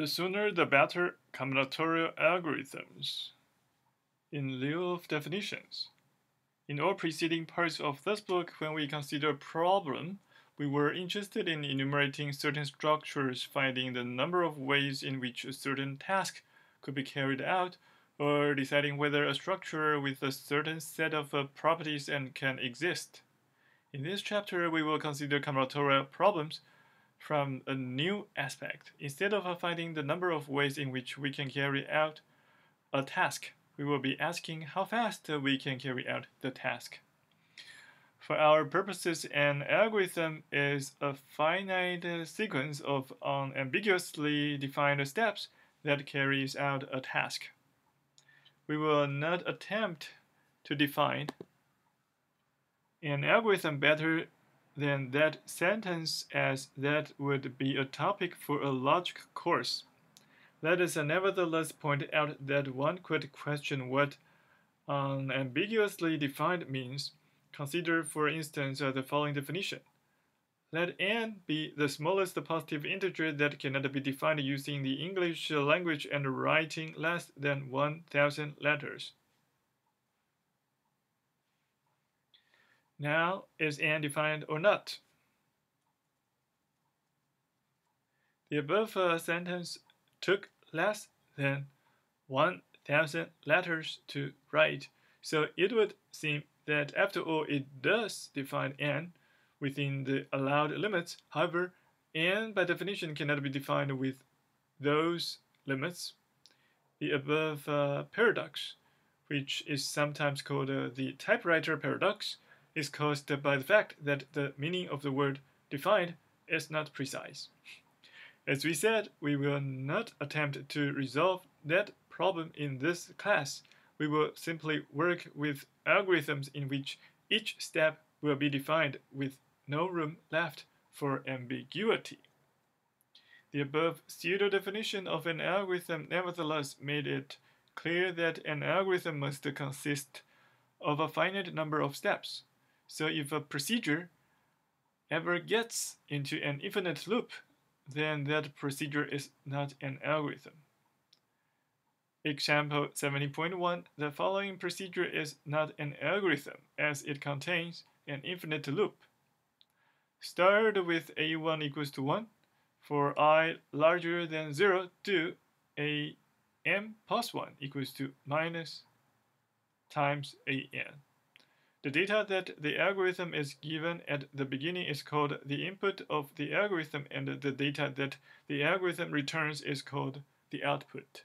The sooner the better combinatorial algorithms. In lieu of definitions. In all preceding parts of this book, when we consider a problem, we were interested in enumerating certain structures, finding the number of ways in which a certain task could be carried out, or deciding whether a structure with a certain set of properties can exist. In this chapter, we will consider combinatorial problems from a new aspect. Instead of finding the number of ways in which we can carry out a task, we will be asking how fast we can carry out the task. For our purposes, an algorithm is a finite sequence of unambiguously defined steps that carries out a task. We will not attempt to define an algorithm better than that sentence, as that would be a topic for a logic course. Let us nevertheless point out that one could question what unambiguously defined means. Consider, for instance, the following definition. Let n be the smallest positive integer that cannot be defined using the English language and writing less than 1,000 letters. Now, is n defined or not? The above sentence took less than 1,000 letters to write, so it would seem that after all it does define n within the allowed limits. However, n by definition cannot be defined with those limits. The above paradox, which is sometimes called the typewriter paradox, is caused by the fact that the meaning of the word defined is not precise. As we said, we will not attempt to resolve that problem in this class. We will simply work with algorithms in which each step will be defined with no room left for ambiguity. The above pseudo-definition of an algorithm nevertheless made it clear that an algorithm must consist of a finite number of steps. So if a procedure ever gets into an infinite loop, then that procedure is not an algorithm. Example 70.1, the following procedure is not an algorithm as it contains an infinite loop. Start with a1 equals to 1. For I larger than 0, do am plus 1 equals to minus times an. The data that the algorithm is given at the beginning is called the input of the algorithm, and the data that the algorithm returns is called the output.